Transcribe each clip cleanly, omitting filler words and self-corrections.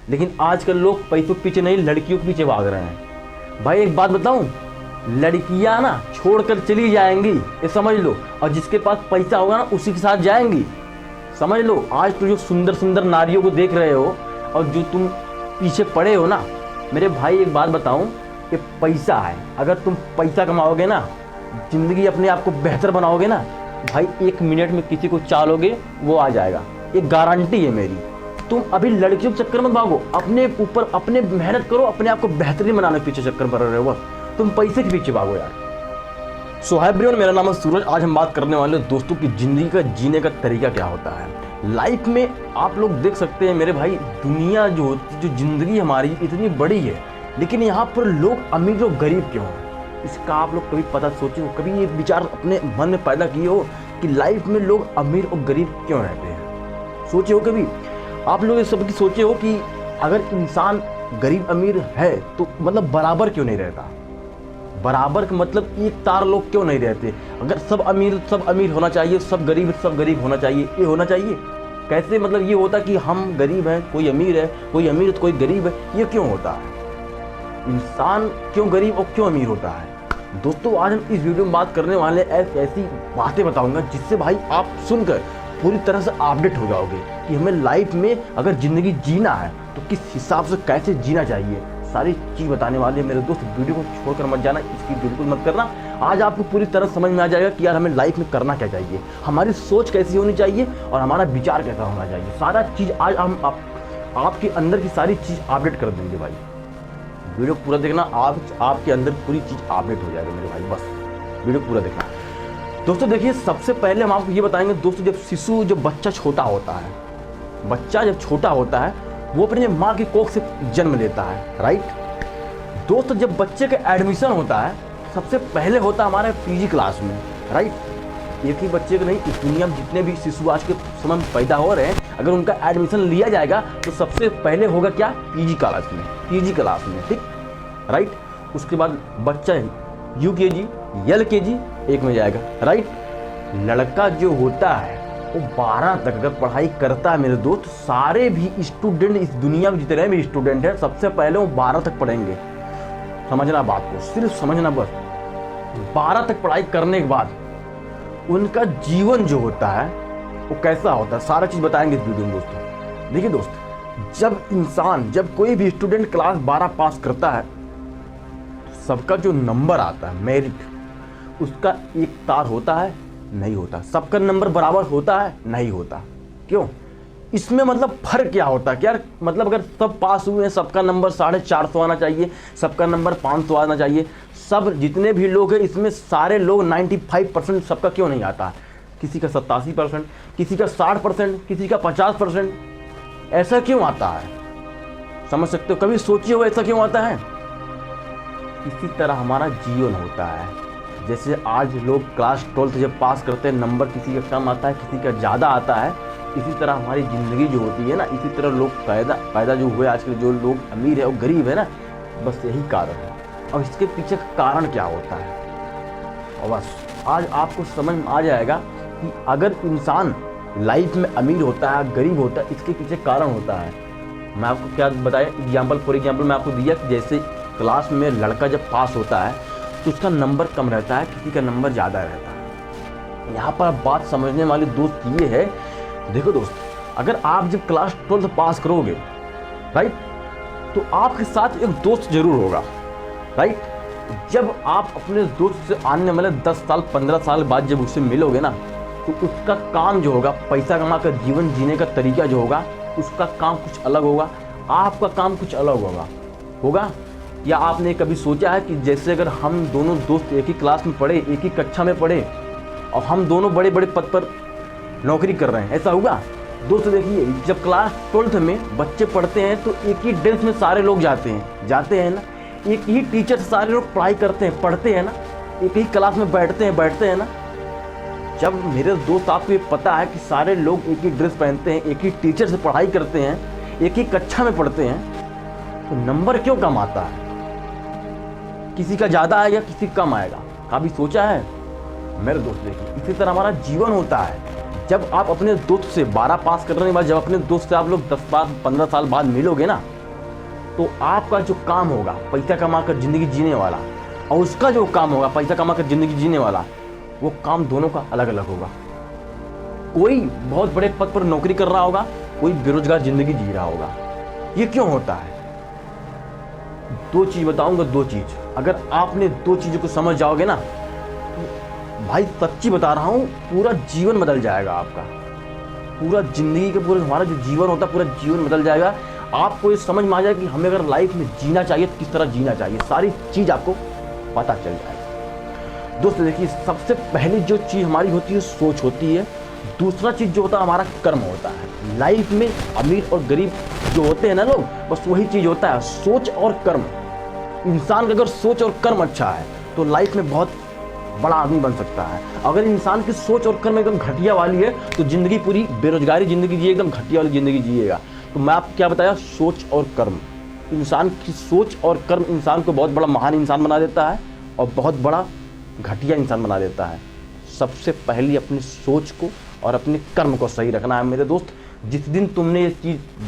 लेकिन आजकल लोग पैसों के पीछे नहीं, लड़कियों के पीछे भाग रहे हैं। भाई एक बात बताऊं, लड़कियां ना छोड़कर चली जाएंगी, ये समझ लो, और जिसके पास पैसा होगा ना उसी के साथ जाएंगी, समझ लो। आज तो जो सुंदर सुंदर नारियों को देख रहे हो और जो तुम पीछे पड़े हो ना, मेरे भाई एक बात बताऊं, ये पैसा है। अगर तुम पैसा कमाओगे ना, जिंदगी अपने आप को बेहतर बनाओगे ना, भाई 1 मिनट में किसी को चालोगे वो आ जाएगा, ये गारंटी है मेरी। तुम अभी लड़कियों के चक्कर में भागो, अपने ऊपर अपने मेहनत करो, अपने आप को बेहतरीन बनाने के पीछे चक्कर पर रहे हो, बस तुम पैसे के पीछे भागो यार। सो हाय एवरीवन, मेरा नाम है सूरज। आज हम बात करने वाले दोस्तों की जिंदगी का जीने का तरीका क्या होता है लाइफ में। आप लोग देख सकते हैं मेरे भाई, दुनिया जो होती, जो जिंदगी हमारी इतनी बड़ी है, लेकिन यहाँ पर लोग अमीर और गरीब क्यों हैं? इसका आप लोग कभी पता सोचे हो, कभी ये विचार अपने मन में पैदा किए हो कि लाइफ में लोग अमीर और गरीब क्यों रहते हैं? सोचे हो कभी आप लोग ये सब की सोचे हो कि अगर इंसान गरीब अमीर है तो मतलब बराबर क्यों नहीं रहता? बराबर का मतलब एक तार लोग क्यों नहीं रहते? अगर सब अमीर होना चाहिए, सब गरीब होना चाहिए, ये होना चाहिए कैसे? मतलब ये होता कि हम गरीब हैं, कोई अमीर है, कोई अमीर तो कोई गरीब है, ये क्यों होता है? इंसान क्यों गरीब और क्यों अमीर होता है? दोस्तों आज हम इस वीडियो में बात करने वाले ऐसी बातें बताऊंगा जिससे भाई आप सुनकर पूरी तरह से अपडेट हो जाओगे कि हमें लाइफ में अगर जिंदगी जीना है तो किस हिसाब से कैसे जीना चाहिए। सारी चीज़ बताने वाले हैं मेरे दोस्त, वीडियो को छोड़कर मत जाना, इसकी बिल्कुल मत करना। आज आपको पूरी तरह समझ में आ जाएगा कि यार हमें लाइफ में करना क्या चाहिए, हमारी सोच कैसी होनी चाहिए और हमारा विचार कैसा होना चाहिए। सारा चीज़ आज हम आपके अंदर की सारी चीज़ अपडेट कर देंगे भाई। वीडियो पूरा देखना, आपके अंदर पूरी चीज़ अपडेट हो जाएगी मेरे भाई, बस वीडियो पूरा देखना। दोस्तों देखिए, सबसे पहले हम आपको ये बताएंगे दोस्तों, जब बच्चा छोटा होता है, बच्चा जब छोटा होता है वो अपने माँ की कोख से जन्म लेता है, राइट दोस्तों। जब बच्चे का एडमिशन होता है सबसे पहले होता है हमारे पीजी क्लास में, राइट। एक ही बच्चे को नहीं, इस दुनिया में जितने भी शिशु आज के समय में पैदा हो रहे हैं, अगर उनका एडमिशन लिया जाएगा तो सबसे पहले होगा क्या? पीजी क्लास में, ठीक, राइट। उसके बाद बच्चा यूकेजी, एलकेजी, 1 में जाएगा, राइट। लड़का जो होता है वो 12 तक अगर पढ़ाई करता है मेरे दोस्त, सारे भी स्टूडेंट इस दुनिया में जितने भी स्टूडेंट हैं सबसे पहले वो 12 तक पढ़ेंगे। समझना बात को, सिर्फ समझना बस। 12 तक पढ़ाई करने के बाद उनका जीवन जो होता है वो कैसा होता है, सारा चीज़ बताएंगे इस वीडियो में दोस्तों। देखिए दोस्त, जब कोई भी स्टूडेंट क्लास 12 पास करता है तो सबका जो नंबर आता है, मेरिट, उसका एक तार होता है? नहीं होता। सबका नंबर बराबर होता है? नहीं होता। क्यों? इसमें मतलब फर्क क्या होता है कि यार मतलब अगर सब पास हुए हैं, सबका नंबर 450 आना चाहिए, सबका नंबर 500 आना चाहिए, सब जितने भी लोग हैं इसमें सारे लोग 95% सबका क्यों नहीं आता? किसी का 87%, किसी का 60%, किसी का 50%, ऐसा क्यों आता है? समझ सकते हो? कभी सोचिए हो ऐसा क्यों आता है? इसी तरह हमारा जीवन होता है। जैसे आज लोग क्लास 12 जब पास करते हैं, नंबर किसी का कम आता है, किसी का ज़्यादा आता है, इसी तरह हमारी ज़िंदगी जो होती है ना, इसी तरह लोग पैदा जो हुए आजकल, जो लोग अमीर है और गरीब है ना, बस यही कारण है। अब इसके पीछे का कारण क्या होता है, और बस आज आपको समझ में आ जाएगा कि अगर इंसान लाइफ में अमीर होता है, गरीब होता है, इसके पीछे कारण होता है। मैं आपको क्या बताया, फॉर एग्जाम्पल मैं आपको दिया कि जैसे क्लास में लड़का जब पास होता है तो उसका नंबर कम रहता है, किसी का नंबर ज़्यादा रहता है। यहाँ पर बात समझने वाली दोस्त ये है, देखो दोस्त, अगर आप जब क्लास 12 पास करोगे, राइट, तो आपके साथ एक दोस्त जरूर होगा, राइट। जब आप अपने दोस्त से आने वाले 10 साल 15 साल बाद जब उससे मिलोगे ना, तो उसका काम जो होगा, पैसा कमा कर जीवन जीने का तरीका जो होगा, उसका काम कुछ अलग होगा, आपका काम कुछ अलग होगा। या आपने कभी सोचा है कि जैसे अगर हम दोनों दोस्त एक ही क्लास में पढ़े, एक ही कक्षा में पढ़े और हम दोनों बड़े बड़े पद पर नौकरी कर रहे हैं, ऐसा होगा? दोस्तों देखिए, जब क्लास 12 में बच्चे पढ़ते हैं तो एक ही डेस्क में सारे लोग जाते हैं ना, एक ही टीचर से सारे लोग पढ़ाई करते हैं, पढ़ते हैं ना, एक ही क्लास में बैठते हैं ना। जब मेरे दोस्त, आपको ये पता है कि सारे लोग एक ही ड्रेस पहनते हैं, एक ही टीचर से पढ़ाई करते हैं, एक ही कक्षा में पढ़ते हैं, तो नंबर क्यों कम आता है? किसी का ज़्यादा आएगा, किसी का कम आएगा, कभी सोचा है मेरे दोस्त? देखिए, इसी तरह हमारा जीवन होता है। जब आप अपने दोस्त से 12 पास करने के बाद जब अपने दोस्त से आप लोग 10 बार 15 साल बाद मिलोगे ना, तो आपका जो काम होगा पैसा कमा कर ज़िंदगी जीने वाला, और उसका जो काम होगा पैसा कमा कर ज़िंदगी जीने वाला, वो काम दोनों का अलग अलग होगा। कोई बहुत बड़े पद पर नौकरी कर रहा होगा, कोई बेरोजगार ज़िंदगी जी रहा होगा। ये क्यों होता है? दो चीज़ बताऊंगा, दो चीज़। अगर आपने दो चीज़ों को समझ जाओगे ना, तो भाई सच्ची बता रहा हूँ, पूरा जीवन बदल जाएगा आपका। पूरा जिंदगी का पूरा हमारा जो जीवन होता है, पूरा जीवन बदल जाएगा। आपको ये समझ में आ जाएगा कि हमें अगर लाइफ में जीना चाहिए तो किस तरह जीना चाहिए, सारी चीज़ आपको पता चल जाएगा। दोस्तों देखिए, सबसे पहली जो चीज़ हमारी होती है सोच होती है। दूसरा चीज़ जो होता है हमारा कर्म होता है। लाइफ में अमीर और गरीब जो होते हैं ना लोग, बस वही चीज़ होता है, सोच और कर्म। इंसान का अगर सोच और कर्म अच्छा है तो लाइफ में बहुत बड़ा आदमी बन सकता है। अगर इंसान की सोच और कर्म एकदम घटिया वाली है तो ज़िंदगी पूरी बेरोजगारी ज़िंदगी जिए, एकदम घटिया वाली ज़िंदगी जिएगा। तो मैं आपको क्या बताया, सोच और कर्म। इंसान की सोच और कर्म इंसान को बहुत बड़ा महान इंसान बना देता है और बहुत बड़ा घटिया इंसान बना देता है। सबसे पहले अपनी सोच को और अपने कर्म को सही रखना है मेरे दोस्त। जिस दिन तुमने ये चीज़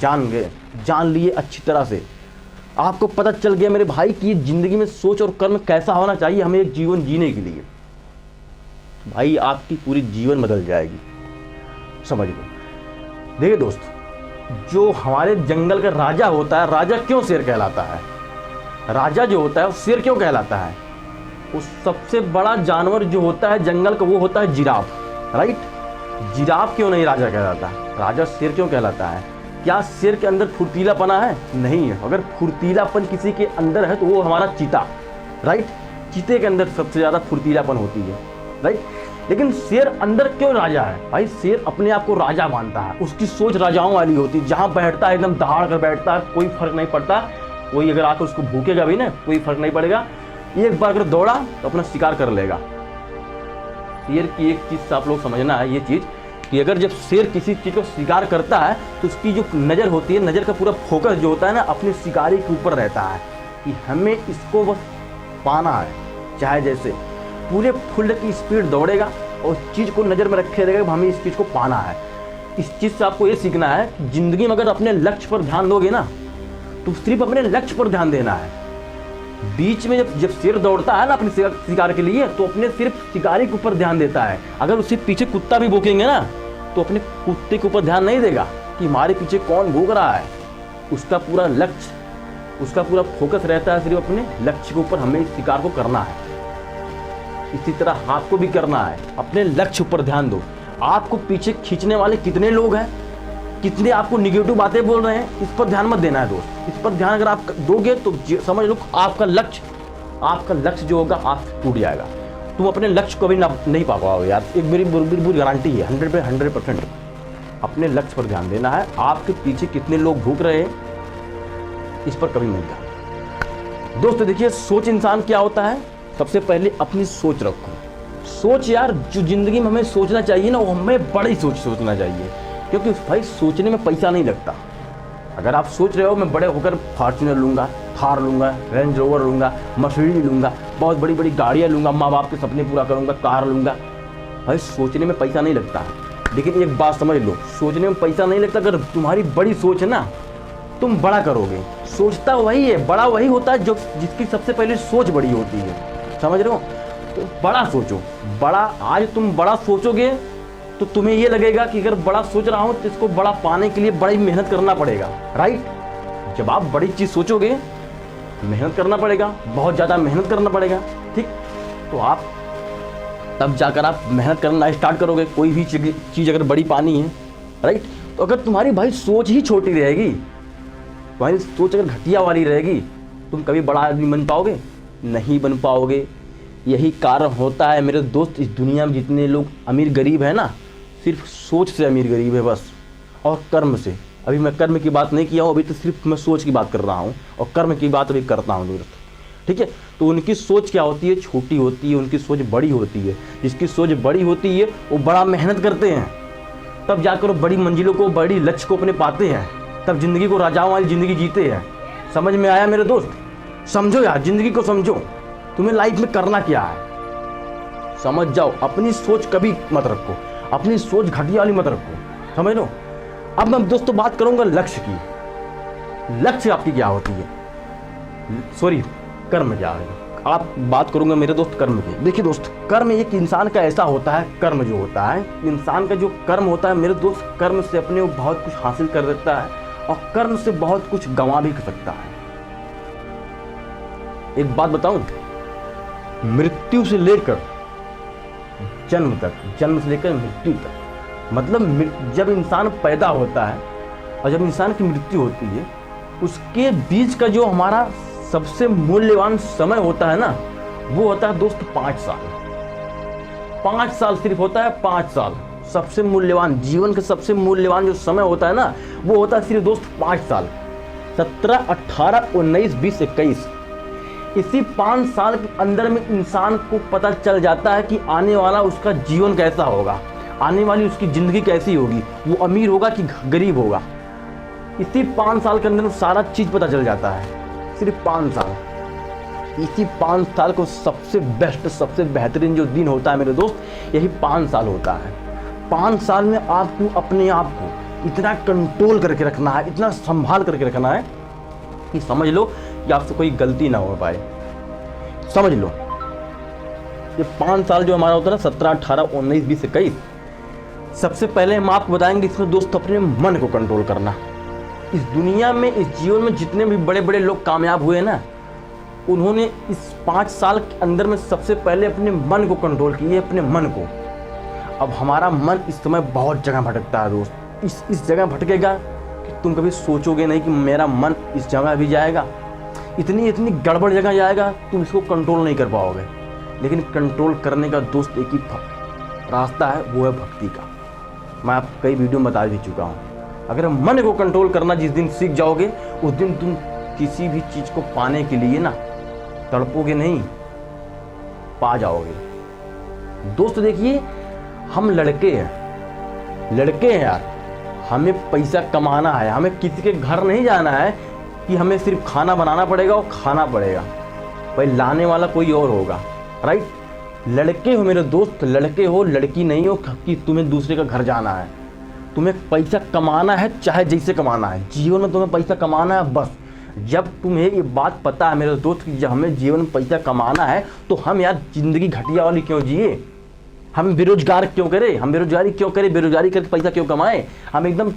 जान लिए अच्छी तरह से, आपको पता चल गया मेरे भाई कि ज़िंदगी में सोच और कर्म कैसा होना चाहिए हमें एक जीवन जीने के लिए, भाई आपकी पूरी जीवन बदल जाएगी। समझ लो। देखिए दोस्त, जो हमारे जंगल का राजा होता है, राजा क्यों शेर कहलाता है? राजा जो होता है वो शेर क्यों कहलाता है? उस सबसे बड़ा जानवर जो होता है जंगल का वो होता है जिराफ, राइट? जिराफ क्यों नहीं राजा कहलाता? राजा शेर क्यों कहलाता है? क्या शेर के अंदर फुर्तीलापना है? नहीं है। अगर फुर्तीलापन किसी के अंदर है तो वो हमारा चीता, राइट? चीते के अंदर सबसे ज़्यादा फुर्तीलापन होती है, राइट? लेकिन शेर अंदर क्यों राजा है? भाई शेर अपने आप को राजा मानता है, उसकी सोच राजाओं वाली होती है। जहाँ बैठता है एकदम दहाड़ कर बैठता है, कोई फर्क नहीं पड़ता। कोई अगर आकर उसको भूकेगा भी ना, कोई फर्क नहीं पड़ेगा। एक बार अगर दौड़ा तो अपना शिकार कर लेगा। शेर की एक चीज़ आप लोग समझना है, ये चीज़ कि अगर जब शेर किसी चीज़ को शिकार करता है तो उसकी जो नज़र होती है, नज़र का पूरा फोकस जो होता है ना अपने शिकारी के ऊपर रहता है कि हमें इसको बस पाना है। चाहे जैसे पूरे फुल की स्पीड दौड़ेगा और उस चीज़ को नज़र में रखे रहेगा, हमें इस चीज़ को पाना है। इस चीज़ से आपको ये सीखना है कि ज़िंदगी में अगर अपने लक्ष्य पर ध्यान दोगे ना तो सिर्फ अपने लक्ष्य पर ध्यान देना है। बीच में जब शेर दौड़ता है ना अपने शिकार के लिए तो अपने सिर्फ शिकारी के ऊपर ध्यान देता है। अगर उसके पीछे कुत्ता भी भूकेंगे ना तो अपने कुत्ते के ऊपर ध्यान नहीं देगा कि हमारे पीछे कौन भूक रहा है। उसका पूरा लक्ष्य, उसका पूरा फोकस रहता है सिर्फ अपने लक्ष्य के ऊपर, हमें इस शिकार को करना है। इसी तरह आपको भी करना है, अपने लक्ष्य पर ध्यान दो। आपको पीछे खींचने वाले कितने लोग हैं, कितने आपको निगेटिव बातें बोल रहे हैं, इस पर ध्यान मत देना है दोस्त। इस पर ध्यान अगर आप दोगे तो समझ लो आपका लक्ष्य जो होगा आप टूट जाएगा। तुम अपने लक्ष्य को भी नहीं पा पाओगे यार। एक मेरी बुरी गारंटी है, 100% अपने लक्ष्य पर ध्यान देना है। आपके पीछे कितने लोग भूख रहे हैं इस पर कभी नहीं ध्यान। दोस्तों देखिए, सोच इंसान क्या होता है, सबसे पहले अपनी सोच रखो। सोच यार, जो जिंदगी में हमें सोचना चाहिए ना वो हमें बड़ी सोचना चाहिए, क्योंकि भाई सोचने में पैसा नहीं लगता। अगर आप सोच रहे हो मैं बड़े होकर फॉर्च्यूनर लूँगा, थार लूँगा, रेंज रोवर लूँगा, मर्सिडीज लूँगा, बहुत बड़ी बड़ी गाड़ियाँ लूँगा, माँ बाप के सपने पूरा करूँगा, कार लूँगा, भाई सोचने में पैसा नहीं लगता। लेकिन एक बात समझ लो, सोचने में पैसा नहीं लगता। अगर तुम्हारी बड़ी सोच है ना, तुम बड़ा करोगे। सोचता वही है, बड़ा वही होता है जो जिसकी सबसे पहले सोच बड़ी होती है। समझ रहे हो? तो बड़ा सोचो। बड़ा आज तुम बड़ा सोचोगे तो तुम्हें ये लगेगा कि अगर बड़ा सोच रहा हूँ तो इसको बड़ा पाने के लिए बड़ी मेहनत करना पड़ेगा, राइट? जब आप बड़ी चीज़ सोचोगे मेहनत करना पड़ेगा, बहुत ज़्यादा मेहनत करना पड़ेगा, ठीक? तो आप तब जाकर आप मेहनत करना स्टार्ट करोगे। कोई भी चीज़ अगर बड़ी पानी है, राइट? तो अगर तुम्हारी भाई सोच ही छोटी रहेगी, तुम्हारी सोच अगर घटिया वाली रहेगी, तुम कभी बड़ा आदमी बन पाओगे? नहीं बन पाओगे। यही कारण होता है मेरे दोस्त, इस दुनिया में जितने लोग अमीर गरीब है ना, सिर्फ सोच से अमीर गरीब है बस, और कर्म से। अभी मैं कर्म की बात नहीं किया हूँ, अभी तो सिर्फ मैं सोच की बात कर रहा हूँ और कर्म की बात अभी करता हूँ दोस्त, ठीक है? तो उनकी सोच क्या होती है? छोटी होती है, उनकी सोच बड़ी होती है। जिसकी सोच बड़ी होती है वो बड़ा मेहनत करते हैं, तब जाकर वो बड़ी मंजिलों को, बड़ी लक्ष्य को अपने पाते हैं, तब जिंदगी को राजाओं वाली ज़िंदगी जीते हैं। समझ में आया मेरे दोस्त? समझो यार, ज़िंदगी को समझो, तुम्हें लाइफ में करना क्या है समझ जाओ। अपनी सोच कभी मत रखो, अपनी सोच घटिया वाली मत रखो, समझ लो। अब मैं दोस्तों बात करूंगा लक्ष्य की। लक्ष्य आपकी क्या होती है? सॉरी, कर्म क्या है, आप बात करूंगा मेरे दोस्त कर्म की। देखिए दोस्त, कर्म एक इंसान का ऐसा होता है, कर्म जो होता है इंसान का जो कर्म होता है मेरे दोस्त, कर्म से अपने वो बहुत कुछ हासिल कर सकता है और कर्म से बहुत कुछ गंवा भी कर सकता है। एक बात बताऊं, मृत्यु से लेकर जन्म तक, जन्म से लेकर मृत्यु तक, मतलब जब इंसान पैदा होता है और जब इंसान की मृत्यु होती है, उसके बीच का जो हमारा सबसे मूल्यवान समय होता है ना, वो होता है दोस्त 5 साल। 5 साल सिर्फ होता है, 5 साल सबसे मूल्यवान, जीवन का सबसे मूल्यवान जो समय होता है ना, वो होता है सिर्फ दोस्त 5 साल। 17, 18, 19, 20, 21, इसी 5 साल के अंदर में इंसान को पता चल जाता है कि आने वाला उसका जीवन कैसा होगा, आने वाली उसकी ज़िंदगी कैसी होगी, वो अमीर होगा कि गरीब होगा। इसी 5 साल के अंदर सारा चीज़ पता चल जाता है, सिर्फ 5 साल। इसी 5 साल को सबसे बेस्ट, सबसे बेहतरीन जो दिन होता है मेरे दोस्त, यही 5 साल होता है। 5 साल में आपको अपने आप को इतना कंट्रोल करके रखना है, इतना संभाल करके रखना है कि समझ लो कि आपसे कोई गलती ना हो पाए। समझ लो ये 5 साल जो हमारा होता है ना, 17, 18, 19, 20, 21, सबसे पहले हम आपको बताएंगे इसमें दोस्त अपने मन को कंट्रोल करना। इस दुनिया में, इस जीवन में जितने भी बड़े बड़े लोग कामयाब हुए ना, उन्होंने इस 5 साल के अंदर में सबसे पहले अपने मन को कंट्रोल किया, अपने मन को। अब हमारा मन इस समय बहुत जगह भटकता है दोस्त, इस जगह भटकेगा कि तुम कभी सोचोगे नहीं कि मेरा मन इस जगह भी जाएगा, इतनी गड़बड़ जगह जाएगा, तुम इसको कंट्रोल नहीं कर पाओगे। लेकिन कंट्रोल करने का दोस्त एक ही रास्ता है, वो है भक्ति का। मैं आपको कई वीडियो में बता भी चुका हूँ। अगर मन को कंट्रोल करना जिस दिन सीख जाओगे, उस दिन तुम किसी भी चीज़ को पाने के लिए ना तड़पोगे नहीं, पा जाओगे। दोस्त देखिए, हम लड़के हैं यार, हमें पैसा कमाना है, हमें किसी के घर नहीं जाना है कि हमें सिर्फ खाना बनाना पड़ेगा और खाना पड़ेगा, भाई लाने वाला कोई और होगा, राइट। लड़के हो मेरे दोस्त, लड़के हो, लड़की नहीं हो कि तुम्हें दूसरे का घर जाना है। तुम्हें पैसा कमाना है, चाहे जैसे कमाना है, जीवन में तुम्हें पैसा कमाना है बस। जब तुम्हें ये बात पता है मेरे दोस्त कि जब हमें जीवन में पैसा कमाना है, तो हम यार ज़िंदगी घटिया वाली क्यों जिए, हम बेरोजगार क्यों करें, हम बेरोजगारी क्यों करें, बेरोजगारी करके पैसा क्यों कमाएं, हम एकदम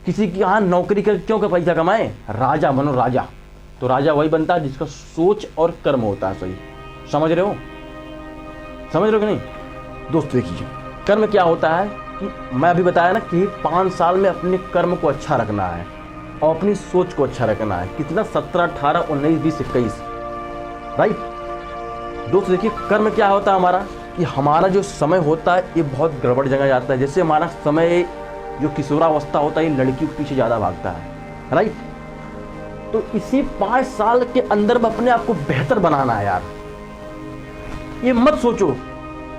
किसी के यहाँ नौकरी करके क्यों पैसा कमाएं। राजा बनो, राजा। तो राजा वही बनता है जिसका सोच और कर्म होता है सही। समझ रहे हो कि नहीं दोस्त? देखिए कर्म क्या होता है कि मैं अभी बताया ना कि 5 साल में अपने कर्म को अच्छा रखना है और अपनी सोच को अच्छा रखना है। कितना? 17, 18, 19, 20, 21, राइट। दोस्त देखिए कर्म क्या होता है हमारा, कि हमारा जो समय होता है ये बहुत गड़बड़ जगह जाता है। जैसे हमारा समय जो किशोरावस्था होता है, ये लड़कियों के पीछे ज़्यादा भागता है, राइट। तो इसी 5 साल के अंदर में अपने आप को बेहतर बनाना है यार। ये मत सोचो,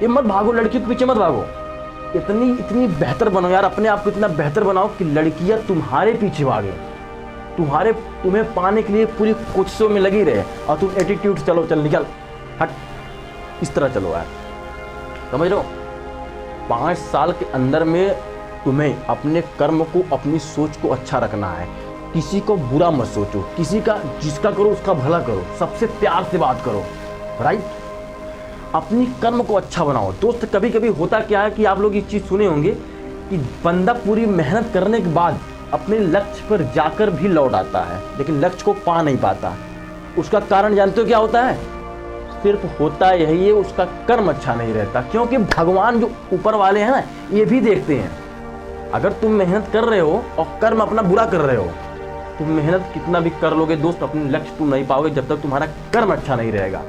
ये मत भागो, लड़कियों के पीछे मत भागो, इतनी बेहतर बनो यार, अपने आप को इतना बेहतर बनाओ कि लड़कियां तुम्हारे पीछे भागे, तुम्हें पाने के लिए पूरी कोशिशों में लगी रहे और तुम एटीट्यूड चलो, चल निकल हट, इस तरह चलो यार। समझ लो 5 साल के अंदर में तुम्हें अपने कर्म को, अपनी सोच को अच्छा रखना है। किसी को बुरा मत सोचो, जिसका करो उसका भला करो, सबसे प्यार से बात करो, राइट। अपनी कर्म को अच्छा बनाओ। दोस्त कभी कभी होता क्या है कि आप लोग ये चीज़ सुने होंगे कि बंदा पूरी मेहनत करने के बाद अपने लक्ष्य पर जाकर भी लौट आता है, लेकिन लक्ष्य को पा नहीं पाता। उसका कारण जानते हो क्या होता है? सिर्फ होता यही है, उसका कर्म अच्छा नहीं रहता। क्योंकि भगवान जो ऊपर वाले हैं ना, ये भी देखते हैं। अगर तुम मेहनत कर रहे हो और कर्म अपना बुरा कर रहे हो, तुम मेहनत कितना भी कर लोगे दोस्त, अपने लक्ष्य तुम नहीं पाओगे जब तक तुम्हारा कर्म अच्छा नहीं रहेगा।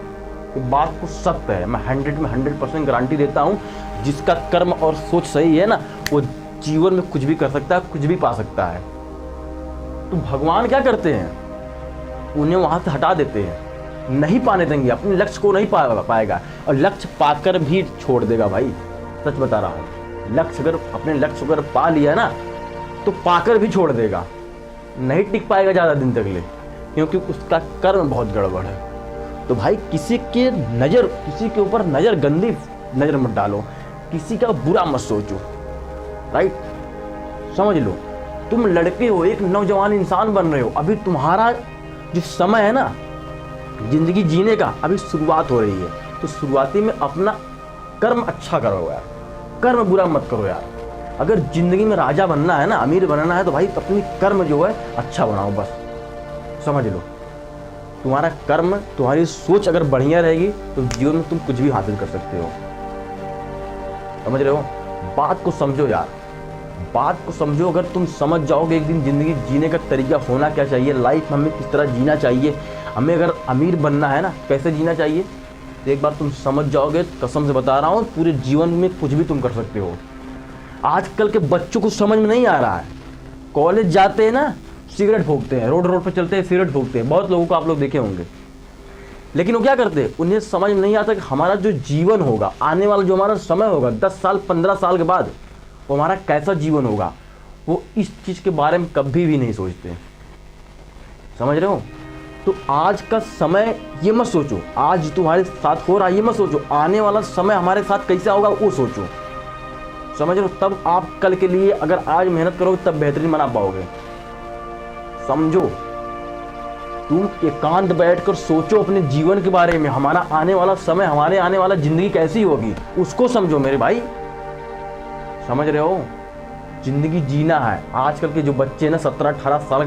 ये बात को सत्य है, मैं 100 में 100% गारंटी देता हूँ। जिसका कर्म और सोच सही है ना, वो जीवन में कुछ भी कर सकता है, कुछ भी पा सकता है। तो भगवान क्या करते हैं, उन्हें वहाँ से हटा देते हैं, नहीं पाने देंगे, अपने लक्ष्य को नहीं पाएगा और लक्ष्य पाकर भी छोड़ देगा भाई। सच बता रहा हूँ, अपने लक्ष्य अगर पा लिया ना, तो पाकर भी छोड़ देगा, नहीं टिक पाएगा ज़्यादा दिन तक ले, क्योंकि उसका कर्म बहुत गड़बड़ है। तो भाई किसी के ऊपर गंदी नज़र मत डालो, किसी का बुरा मत सोचो, राइट। समझ लो तुम लड़के हो, एक नौजवान इंसान बन रहे हो, अभी तुम्हारा जो समय है ना जिंदगी जीने का, अभी शुरुआत हो रही है, तो शुरुआती में अपना कर्म अच्छा करो यार, कर्म बुरा मत करो यार। अगर जिंदगी में राजा बनना है ना, अमीर बनना है, तो भाई अपनी कर्म जो है अच्छा बनाओ, बस समझ लो। तुम्हारा कर्म, तुम्हारी सोच अगर बढ़िया रहेगी तो जीवन में तुम कुछ भी हासिल कर सकते हो, समझ रहे हो। बात को समझो यार, बात को समझो। अगर तुम समझ जाओगे एक दिन जिंदगी जीने का तरीका होना क्या चाहिए, लाइफ हमें किस तरह जीना चाहिए, हमें अगर अमीर बनना है ना कैसे जीना चाहिए, तो एक बार तुम समझ जाओगे, कसम से बता रहा हूँ, पूरे जीवन में कुछ भी तुम कर सकते हो। आजकल के बच्चों को समझ में नहीं आ रहा है, कॉलेज जाते हैं ना सिगरेट फूकते हैं, रोड पर चलते हैं सिगरेट फूकते हैं, बहुत लोगों को आप लोग देखे होंगे। लेकिन वो क्या करते हैं, उन्हें समझ में नहीं आता कि हमारा जो जीवन होगा, आने वाला जो हमारा समय होगा 10 साल 15 साल के बाद, वो हमारा कैसा जीवन होगा, वो इस चीज़ के बारे में कभी भी नहीं सोचते, समझ रहे हो। तो आज का समय ये मत सोचो, आज तुम्हारे साथ हो रहा है ये मत सोचो, आने वाला समय हमारे साथ कैसा होगा वो सोचो, समझ रहे हो। तब आप कल के लिए अगर आज मेहनत करोगे तब बेहतरीन बना पाओगे। समझो, तुम एकांत बैठकर सोचो अपने जीवन के बारे में, हमारा आने वाला समय, हमारे आने वाला जिंदगी कैसी होगी, उसको समझो मेरे भाई, समझ रहे हो। जिंदगी जीना है। आजकल के जो बच्चे ना 17-18 साल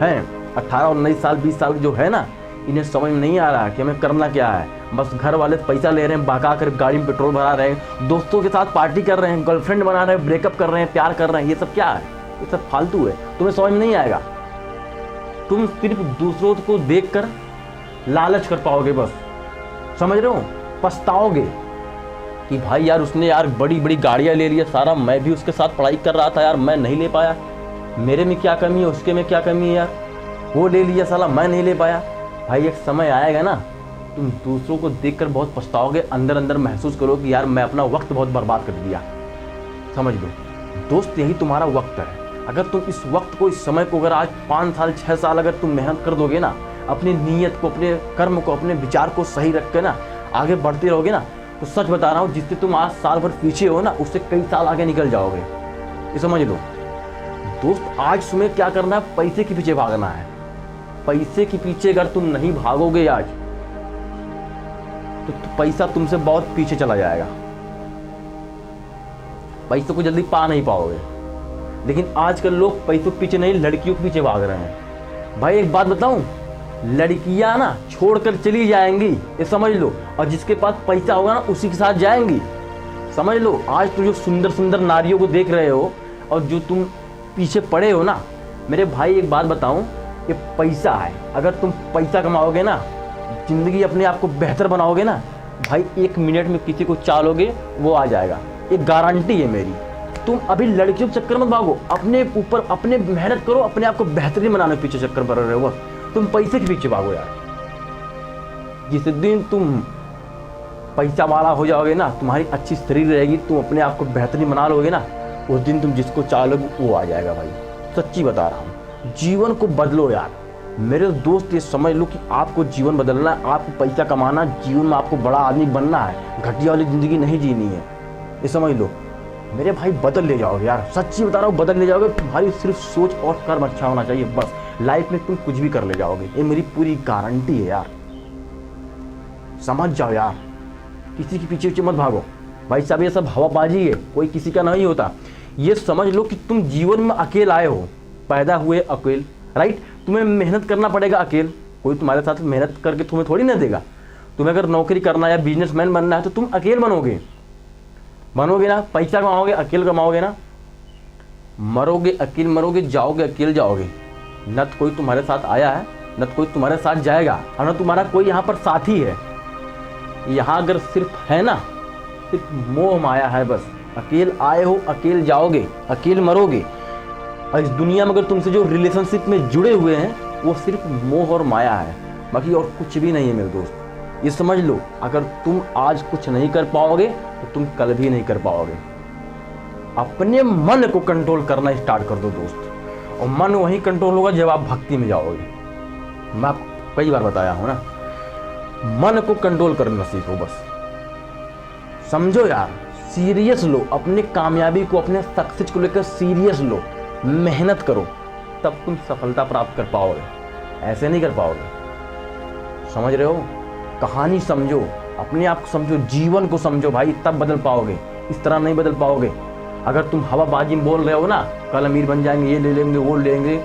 हैं, 18-19 साल 20 साल जो है ना, इन्हें समझ में नहीं आ रहा है कि हमें करना क्या है। बस घर वाले पैसा ले रहे हैं, बका कर गाड़ी में पेट्रोल भरा रहे हैं, दोस्तों के साथ पार्टी कर रहे हैं, गर्लफ्रेंड बना रहे हैं, ब्रेकअप कर रहे हैं, प्यार कर रहे हैं, ये सब क्या है, ये सब फालतू है, तुम्हें समझ में नहीं आएगा। तुम सिर्फ दूसरों को देखकर लालच कर पाओगे, बस समझ रहे हो। पछताओगे कि भाई यार उसने यार बड़ी बड़ी गाड़ियाँ ले लिया सारा, मैं भी उसके साथ पढ़ाई कर रहा था यार, मैं नहीं ले पाया, मेरे में क्या कमी है, उसके में क्या कमी है यार, वो ले लिया साला, मैं नहीं ले पाया। भाई एक समय आएगा ना, तुम दूसरों को देखकर बहुत पछताओगे, अंदर अंदर महसूस करो कि यार मैं अपना वक्त बहुत बर्बाद कर दिया। समझ लो दोस्त, यही तुम्हारा वक्त है। अगर तुम इस वक्त को, इस समय को अगर आज 5 साल 6 साल अगर तुम मेहनत कर दोगे ना, अपनी नीयत को, अपने कर्म को, अपने विचार को सही रख के ना आगे बढ़ते रहोगे ना, तो सच बता रहा हूँ, जिससे तुम आज साल भर पीछे हो ना, उससे कई साल आगे निकल जाओगे, ये समझ लो दोस्त। आज तुम्हें क्या करना है, पैसे के पीछे भागना है। पैसे के पीछे अगर तुम नहीं भागोगे आज, तो पैसा तुमसे बहुत पीछे चला जाएगा, पैसों को जल्दी पा नहीं पाओगे। लेकिन आजकल लोग पैसों के पीछे नहीं, लड़कियों के पीछे भाग रहे हैं। भाई एक बात बताऊं, लड़कियां ना छोड़कर चली जाएंगी, ये समझ लो, और जिसके पास पैसा होगा ना उसी के साथ जाएंगी, समझ लो। आज तो जो सुंदर सुंदर नारियों को देख रहे हो और जो तुम पीछे पड़े हो ना, मेरे भाई एक बात बताऊं, ये पैसा है। अगर तुम पैसा कमाओगे ना, जिंदगी अपने आप को बेहतर बनाओगे ना, भाई 1 मिनट में किसी को चालोगे वो आ जाएगा, एक गारंटी है मेरी। तुम अभी लड़कियों के चक्कर मत भागो, अपने ऊपर अपने मेहनत करो, अपने आप को बेहतरीन बनाने के पीछे चक्कर पर रहे हो, तुम पैसे के पीछे भागो यार। जिस दिन तुम पैसा वाला हो जाओगे ना, तुम्हारी अच्छी शरीर रहेगी, तुम अपने आप को बेहतरीन बना लोगे ना, उस दिन तुम जिसको चालोगे वो आ जाएगा। भाई सच्ची बता रहा हूँ, जीवन को बदलो यार मेरे दोस्त। ये समझ लो कि आपको जीवन बदलना है, आपको पैसा कमाना, जीवन में आपको बड़ा आदमी बनना है, घटिया वाली जिंदगी नहीं जीनी है, ये समझ लो मेरे भाई। बदल ले जाओगे यार, सच्ची बता रहा हूँ, बदल ले जाओगे। तुम्हारी सिर्फ सोच और कर्म अच्छा होना चाहिए, बस लाइफ में तुम कुछ भी कर ले जाओगे, ये मेरी पूरी गारंटी है यार। समझ जाओ यार, किसी के पीछे पीछे मत भागो भाई साहब, ये सब हवाबाजी है, कोई किसी का नहीं होता। ये समझ लो कि तुम जीवन में अकेले आए हो, पैदा हुए अकेले, राइट। तुम्हें मेहनत करना पड़ेगा अकेले, कोई तुम्हारे साथ मेहनत करके तुम्हें थोड़ी ना देगा। तुम्हें अगर नौकरी करना है या बिजनेसमैन बनना है तो तुम अकेले बनोगे ना, पैसा कमाओगे अकेले कमाओगे ना, मरोगे अकेले मरोगे, जाओगे अकेले जाओगे। न तो कोई तुम्हारे साथ आया है, न तो कोई तुम्हारे साथ जाएगा, और न तुम्हारा कोई यहाँ पर साथी है। यहाँ अगर सिर्फ है ना, सिर्फ मोह माया है बस। अकेले आए हो, अकेले जाओगे, अकेले मरोगे। और इस दुनिया में अगर तुमसे जो रिलेशनशिप में जुड़े हुए हैं वो सिर्फ मोह और माया है, बाकी और कुछ भी नहीं है मेरे दोस्त। ये समझ लो, अगर तुम आज कुछ नहीं कर पाओगे तो तुम कल भी नहीं कर पाओगे। अपने मन को कंट्रोल करना स्टार्ट कर दो दोस्त, और मन वहीं कंट्रोल होगा जब आप भक्ति में जाओगे। मैं आपको कई बार बताया हूं ना, मन को कंट्रोल करना सीखो बस। समझो यार, सीरियस लो, अपने कामयाबी को, अपने सक्सेस को लेकर सीरियस लो, मेहनत करो, तब तुम सफलता प्राप्त कर पाओगे। ऐसे नहीं कर पाओगे। समझ रहे हो? कहानी समझो, अपने आप को समझो, जीवन को समझो भाई, तब बदल पाओगे। इस तरह नहीं बदल पाओगे। अगर तुम हवाबाजी में बोल रहे हो ना, कल अमीर बन जाएंगे, ये ले लेंगे, वो ले लेंगे,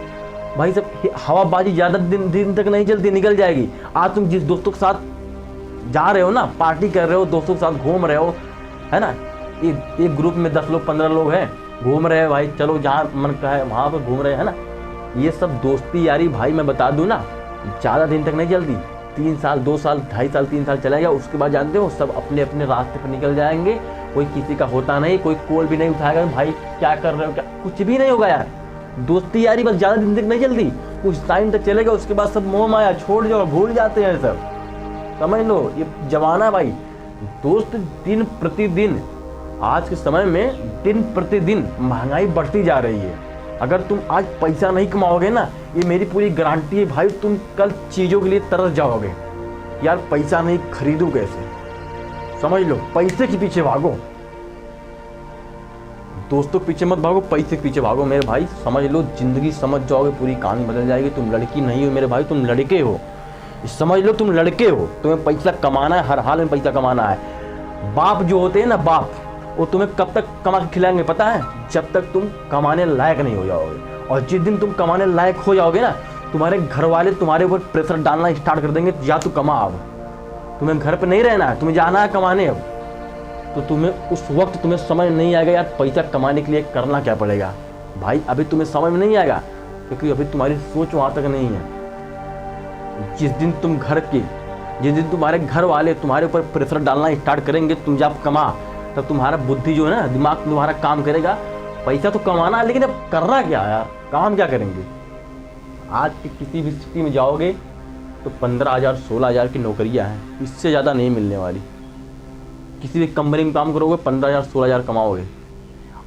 भाई सब हवाबाजी ज़्यादा दिन तक नहीं चलती, निकल जाएगी। आज तुम जिस दोस्तों के साथ जा रहे हो ना, पार्टी कर रहे हो, दोस्तों के साथ घूम रहे हो, है ना, एक ग्रुप में 10 लोग 15 लोग हैं, घूम रहे हैं भाई, चलो जहाँ मन का है वहाँ पर घूम रहे हैं ना, ये सब दोस्ती यारी भाई मैं बता दूँ ना, ज़्यादा दिन तक नहीं चलती। 3 साल 2 साल 2.5 साल 3 साल चला गया, उसके बाद जानते हो सब अपने अपने रास्ते पर निकल जाएंगे। कोई किसी का होता नहीं, कोई कॉल भी नहीं उठाएगा, भाई क्या कर रहे हो, क्या, कुछ भी नहीं होगा यार। दोस्ती यारी बस ज़्यादा दिन तक नहीं चलती, कुछ टाइम तक चलेगा, उसके बाद सब मोह माया छोड़ जाओ, भूल जाते हैं सब। समझ लो, ये जमाना भाई, दोस्त दिन प्रतिदिन, आज के समय में दिन प्रतिदिन महंगाई बढ़ती जा रही है। अगर तुम आज पैसा नहीं कमाओगे ना, ये मेरी पूरी गारंटी है भाई, तुम कल चीज़ों के लिए तरस जाओगे। यार पैसा नहीं खरीदूं कैसे? समझ लो, पैसे के पीछे भागो, दोस्तों के पीछे मत भागो, पैसे के पीछे भागो मेरे भाई। समझ लो, जिंदगी समझ जाओगे, पूरी कहानी बदल जाएगी। तुम लड़की नहीं हो मेरे भाई, तुम लड़के हो। समझ लो, तुम लड़के हो, तुम्हें पैसा कमाना है, हर हाल में पैसा कमाना है। बाप जो होते हैं ना, बाप, वो तुम्हें कब तक कमा के खिलाएंगे पता है? जब तक तुम कमाने लायक नहीं हो जाओगे। और जिस दिन तुम कमाने लायक हो जाओगे ना, तुम्हारे घर वाले तुम्हारे ऊपर प्रेशर डालना स्टार्ट कर देंगे, या तू कमा, अब तुम्हें घर पे नहीं रहना है, तुम्हें जाना है कमाने। अब तो तुम्हें उस वक्त तुम्हें समझ नहीं आएगा यार पैसा कमाने के लिए करना क्या पड़ेगा। भाई अभी तुम्हें समझ में नहीं आएगा, क्योंकि अभी तुम्हारी सोच वहाँ तक नहीं है। जिस दिन तुम्हारे घर वाले तुम्हारे ऊपर प्रेशर डालना स्टार्ट करेंगे, तुम जब कमा, तब तुम्हारा बुद्धि जो है ना, दिमाग तुम्हारा काम करेगा। पैसा तो कमाना है, लेकिन अब करना क्या है यार, काम क्या करेंगे? आज की किसी भी सिटी में जाओगे तो 15,000 16,000 की नौकरियां हैं, इससे ज़्यादा नहीं मिलने वाली। किसी भी कंपनी में काम करोगे 15,000 16,000 कमाओगे,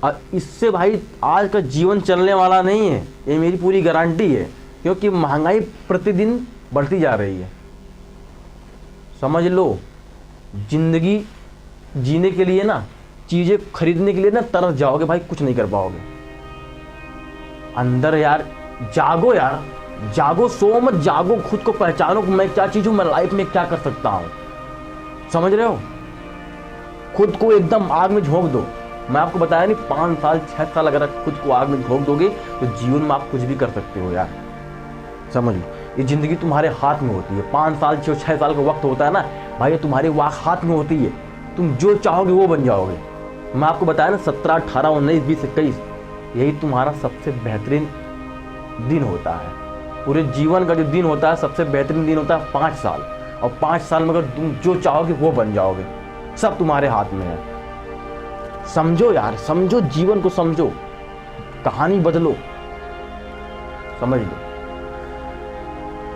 और इससे भाई आज का जीवन चलने वाला नहीं है, ये मेरी पूरी गारंटी है। क्योंकि महंगाई प्रतिदिन बढ़ती जा रही है। समझ लो, जिंदगी जीने के लिए ना, चीज़ें खरीदने के लिए ना तरस जाओगे भाई, कुछ नहीं कर पाओगे। अंदर यार जागो, यार जागो, सो मत, जागो, खुद को पहचानो कि मैं क्या चीज़ हूँ, मैं लाइफ में क्या कर सकता हूँ। समझ रहे हो? खुद को एकदम आग में झोंक दो। मैं आपको बताया नहीं, 5 साल 6 साल अगर आप खुद को आग में झोंक दोगे तो जीवन में आप कुछ भी कर सकते हो यार। समझ लो, ये ज़िंदगी तुम्हारे हाथ में होती है। 5 साल 6 साल का वक्त होता है ना भाई, ये तुम्हारे हाथ में होती है। तुम जो चाहोगे वो बन जाओगे। मैं आपको बताया ना, 17 18 19 20 21, यही तुम्हारा सबसे बेहतरीन दिन होता है। पूरे जीवन का जो दिन होता है, सबसे बेहतरीन दिन होता है 5 साल। और 5 साल में अगर तुम जो चाहोगे वो बन जाओगे। सब तुम्हारे हाथ में है। समझो यार, समझो, जीवन को समझो, कहानी बदलो। समझ लो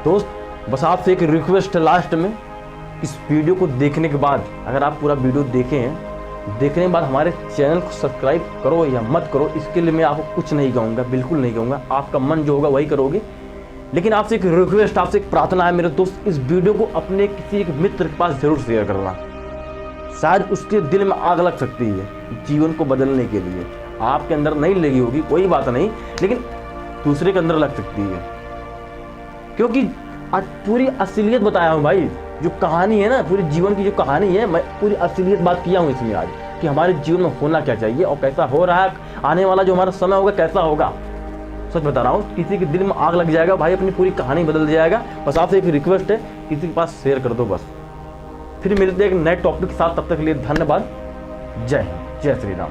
दोस्त, बस आपसे एक रिक्वेस्ट है लास्ट में, इस वीडियो को देखने के बाद, अगर आप पूरा वीडियो देखे हैं, देखने के बाद हमारे चैनल को सब्सक्राइब करो या मत करो, इसके लिए मैं आपको कुछ नहीं कहूँगा, बिल्कुल नहीं कहूँगा। आपका मन जो होगा वही करोगे। लेकिन आपसे एक रिक्वेस्ट, आपसे एक प्रार्थना है मेरे दोस्त, इस वीडियो को अपने किसी एक मित्र के पास जरूर शेयर करना। शायद उसके दिल में आग लग सकती है जीवन को बदलने के लिए। आपके अंदर नहीं लगी होगी, कोई बात नहीं, लेकिन दूसरे के अंदर लग सकती है। क्योंकि आज पूरी असलियत बताया हूँ भाई, जो कहानी है ना, पूरी जीवन की जो कहानी है, मैं पूरी असलियत बात किया हूँ इसमें आज, कि हमारे जीवन में होना क्या चाहिए और कैसा हो रहा है, आने वाला जो हमारा समय होगा कैसा होगा। सच बता रहा हूँ, किसी के दिल में आग लग जाएगा भाई, अपनी पूरी कहानी बदल जाएगा। बस आपसे एक रिक्वेस्ट है, किसी के पास शेयर कर दो बस। फिर मिलते हैं एक नए टॉपिक के साथ, तब तक के लिए धन्यवाद। जय हिंद, जय श्री राम।